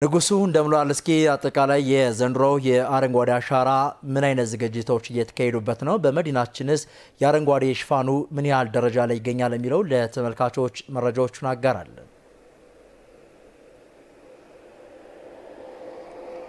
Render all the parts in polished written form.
ንጉሱ እንደምሏል እስኪ አጠቃላይ የዘንድሮው የአረንጓዴ አሻራ ምን አይነት ዝግጅቶች እየተካሄዱበት ነው? በመዲናችንስ የአረንጓዴ ሽፋኑ ምን ያህል ደረጃ ላይ ይገኛል የሚለው ለተመልካቾች መረጃዎቹን አጋራለን።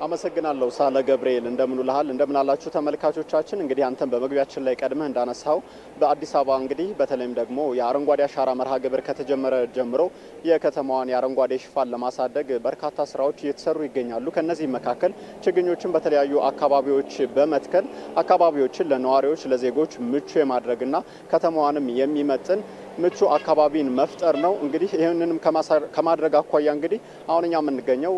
አመሰግናለሁ ሳለ ገብርኤል እንደምናላችሁ ተመልካቾቻችን እንግዲህ አንተም በመግቢያችን ላይ ቀድመህ እንዳነሳው በአዲስ አበባ እንግዲህ በተለይም ደግሞ የአረንጓዴ አሻራ መርሃ ግብር ከተጀመረ ጀምሮ የከተማዋን የአረንጓዴ ሽፋን ለማሳደግ በርካታ ስራዎች እየተሰሩ ይገኛሉ። ከነዚህ መካከል ችግኞችን በተለያዩ አካባቢዎች በመትከል አካባቢዎችን ለነዋሪዎች ለዜጎች ምቹ የማድረግና ከተማዋንም የሚመጥን ምቹ አካባቢን መፍጠር ነው። እንግዲህ ይሄንንም ከማድረግ አኳያ እንግዲህ አሁንኛ የምንገኘው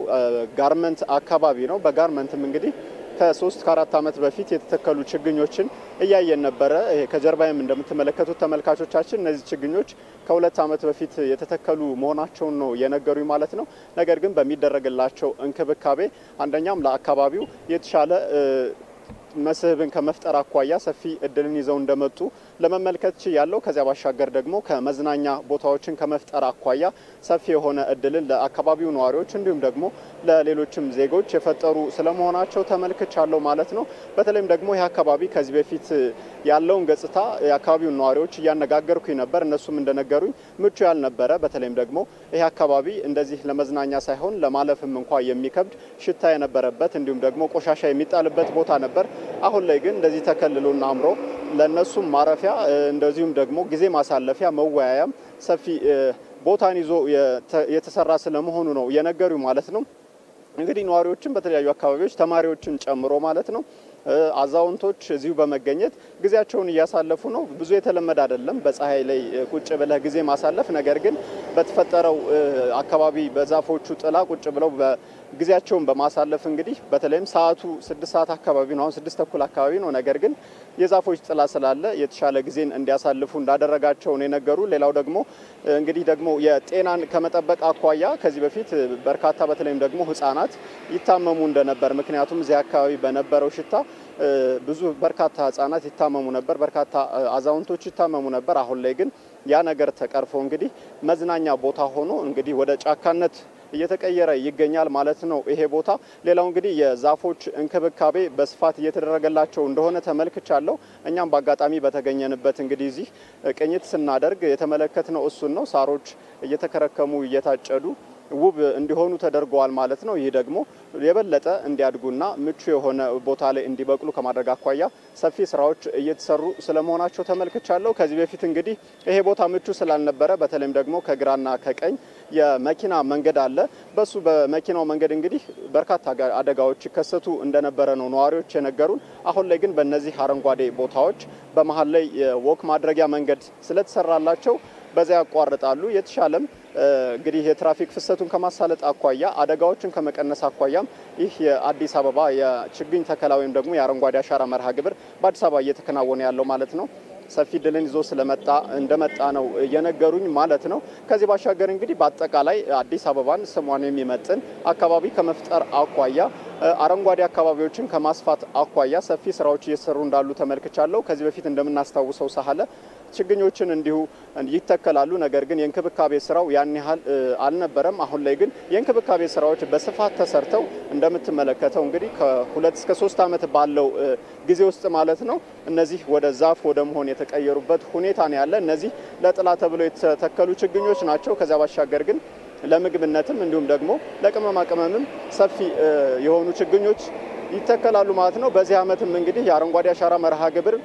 ጋርመንት አካባቢ ነው። በጋርመንትም እንግዲህ ከ3 ከ4 ዓመት በፊት የተተከሉ ችግኞችን እያየን ነበረ። ከጀርባዬም እንደምትመለከቱት ተመልካቾቻችን እነዚህ ችግኞች ከ2 ዓመት በፊት የተተከሉ መሆናቸውን ነው የነገሩኝ ማለት ነው። ነገር ግን በሚደረግላቸው እንክብካቤ አንደኛም ለአካባቢው የተሻለ መስህብን ከመፍጠር አኳያ ሰፊ እድልን ይዘው እንደመጡ ለመመልከት ያለው ከዚያ ባሻገር ደግሞ ከመዝናኛ ቦታዎችን ከመፍጠር አኳያ ሰፊ የሆነ እድልን ለአካባቢው ነዋሪዎች እንዲሁም ደግሞ ለሌሎችም ዜጎች የፈጠሩ ስለመሆናቸው ተመልክቻለሁ ማለት ነው። በተለይም ደግሞ ይህ አካባቢ ከዚህ በፊት ያለውን ገጽታ የአካባቢው ነዋሪዎች እያነጋገርኩኝ ነበር። እነሱም እንደነገሩኝ ምቹ ያልነበረ በተለይም ደግሞ ይህ አካባቢ እንደዚህ ለመዝናኛ ሳይሆን ለማለፍም እንኳን የሚከብድ ሽታ የነበረበት እንዲሁም ደግሞ ቆሻሻ የሚጣልበት ቦታ ነበር። አሁን ላይ ግን እንደዚህ ተከልሎና አምሮ ለነሱም ማረፊያ እንደዚሁም ደግሞ ጊዜ ማሳለፊያ መወያያም ሰፊ ቦታን ይዞ የተሰራ ስለመሆኑ ነው የነገሩ ማለት ነው። እንግዲህ ነዋሪዎችን በተለያዩ አካባቢዎች ተማሪዎችን ጨምሮ ማለት ነው አዛውንቶች እዚሁ በመገኘት ጊዜያቸውን እያሳለፉ ነው። ብዙ የተለመደ አይደለም በፀሐይ ላይ ቁጭ ብለህ ጊዜ ማሳለፍ። ነገር ግን በተፈጠረው አካባቢ በዛፎቹ ጥላ ቁጭ ብለው ጊዜያቸውን በማሳለፍ እንግዲህ በተለይም ሰዓቱ 6 ሰዓት አካባቢ ነው፣ አሁን 6 ተኩል አካባቢ ነው። ነገር ግን የዛፎች ጥላ ስላለ የተሻለ ጊዜን እንዲያሳልፉ እንዳደረጋቸው ነው የነገሩ። ሌላው ደግሞ እንግዲህ ደግሞ የጤናን ከመጠበቅ አኳያ ከዚህ በፊት በርካታ በተለይም ደግሞ ህፃናት ይታመሙ እንደነበር፣ ምክንያቱም እዚህ አካባቢ በነበረው ሽታ ብዙ በርካታ ህፃናት ይታመሙ ነበር፣ በርካታ አዛውንቶች ይታመሙ ነበር። አሁን ላይ ግን ያ ነገር ተቀርፎ እንግዲህ መዝናኛ ቦታ ሆኖ እንግዲህ ወደ ጫካነት እየተቀየረ ይገኛል ማለት ነው ይሄ ቦታ። ሌላው እንግዲህ የዛፎች እንክብካቤ በስፋት እየተደረገላቸው እንደሆነ ተመልክቻለሁ። እኛም በአጋጣሚ በተገኘንበት እንግዲህ እዚህ ቅኝት ስናደርግ የተመለከትነው እሱን ነው። ሳሮች እየተከረከሙ እየታጨዱ ውብ እንዲሆኑ ተደርገዋል ማለት ነው። ይህ ደግሞ የበለጠ እንዲያድጉና ምቹ የሆነ ቦታ ላይ እንዲበቅሉ ከማድረግ አኳያ ሰፊ ስራዎች እየተሰሩ ስለመሆናቸው ተመልክቻለሁ። ከዚህ በፊት እንግዲህ ይሄ ቦታ ምቹ ስላልነበረ በተለይም ደግሞ ከግራና ከቀኝ የመኪና መንገድ አለ። በሱ በመኪናው መንገድ እንግዲህ በርካታ አደጋዎች ይከሰቱ እንደነበረ ነው ነዋሪዎች የነገሩን። አሁን ላይ ግን በእነዚህ አረንጓዴ ቦታዎች በመሀል ላይ ወክ ማድረጊያ መንገድ ስለተሰራላቸው በዚያ ያቋርጣሉ። የተሻለም እንግዲህ የትራፊክ ፍሰቱን ከማሳለጥ አኳያ አደጋዎችን ከመቀነስ አኳያም ይህ የአዲስ አበባ የችግኝ ተከላ ወይም ደግሞ የአረንጓዴ አሻራ መርሃ ግብር በአዲስ አበባ እየተከናወነ ያለው ማለት ነው ሰፊ ድልን ይዞ እንደመጣ ነው የነገሩኝ ማለት ነው። ከዚህ ባሻገር እንግዲህ በአጠቃላይ አዲስ አበባን ስሟን የሚመጥን አካባቢ ከመፍጠር አኳያ አረንጓዴ አካባቢዎችን ከማስፋት አኳያ ሰፊ ስራዎች እየተሰሩ እንዳሉ ተመልክቻለሁ። ከዚህ በፊት እንደምናስታውሰው ሳለ ችግኞችን እንዲሁ ይተከላሉ። ነገር ግን የእንክብካቤ ስራው ያን ያህል አልነበረም። አሁን ላይ ግን የእንክብካቤ ስራዎች በስፋት ተሰርተው እንደምትመለከተው እንግዲህ ከ2 እስከ 3 ዓመት ባለው ጊዜ ውስጥ ማለት ነው እነዚህ ወደ ዛፍ ወደ መሆን የተቀየሩበት ሁኔታ ነው ያለ። እነዚህ ለጥላ ተብለው የተተከሉ ችግኞች ናቸው። ከዛ ባሻገር ግን ለምግብነትም እንዲሁም ደግሞ ለቅመማ ቅመምም ሰፊ የሆኑ ችግኞች ይተከላሉ ማለት ነው። በዚህ ዓመትም እንግዲህ የአረንጓዴ አሻራ መርሃ ግብር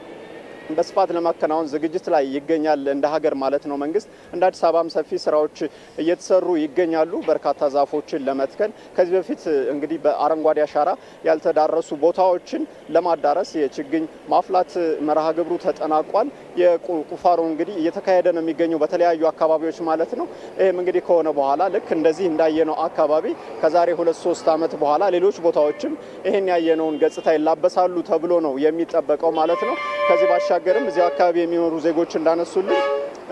በስፋት ለማከናወን ዝግጅት ላይ ይገኛል እንደ ሀገር ማለት ነው። መንግስት እንደ አዲስ አበባም ሰፊ ስራዎች እየተሰሩ ይገኛሉ በርካታ ዛፎችን ለመትከል። ከዚህ በፊት እንግዲህ በአረንጓዴ አሻራ ያልተዳረሱ ቦታዎችን ለማዳረስ የችግኝ ማፍላት መርሃ ግብሩ ተጠናቋል። የቁፋሮ እንግዲህ እየተካሄደ ነው የሚገኘው በተለያዩ አካባቢዎች ማለት ነው። ይሄም እንግዲህ ከሆነ በኋላ ልክ እንደዚህ እንዳየነው አካባቢ ከዛሬ 2-3 ዓመት በኋላ ሌሎች ቦታዎችም ይሄን ያየነውን ገጽታ ይላበሳሉ ተብሎ ነው የሚጠበቀው ማለት ነው። ከዚህ ባሻገርም እዚህ አካባቢ የሚኖሩ ዜጎች እንዳነሱልን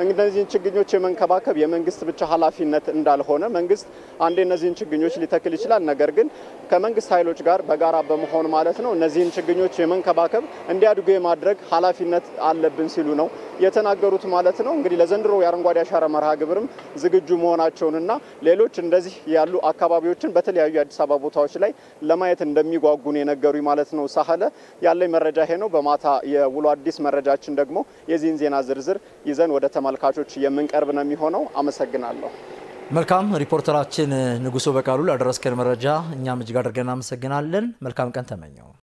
እነዚህን ችግኞች የመንከባከብ የመንግስት ብቻ ኃላፊነት እንዳልሆነ መንግስት አንዴ እነዚህን ችግኞች ሊተክል ይችላል ነገር ግን ከመንግስት ኃይሎች ጋር በጋራ በመሆን ማለት ነው እነዚህን ችግኞች የመንከባከብ እንዲያድጉ የማድረግ ኃላፊነት አለብን ሲሉ ነው የተናገሩት ማለት ነው እንግዲህ ለዘንድሮ የአረንጓዴ አሻራ መርሃ ግብርም ዝግጁ መሆናቸውንና ሌሎች እንደዚህ ያሉ አካባቢዎችን በተለያዩ አዲስ አበባ ቦታዎች ላይ ለማየት እንደሚጓጉን የነገሩኝ ማለት ነው ሳህለ ያለኝ መረጃ ይሄ ነው በማታ የውሎ አዲስ መረጃችን ደግሞ የዚህን ዜና ዝርዝር ይዘን ወደ ተመልካቾች የምንቀርብ ነው የሚሆነው አመሰግናለሁ መልካም ሪፖርተራችን ንጉሶ በቃሉ ላደረስከን መረጃ እኛም እጅግ አድርገን አመሰግናለን መልካም ቀን ተመኘው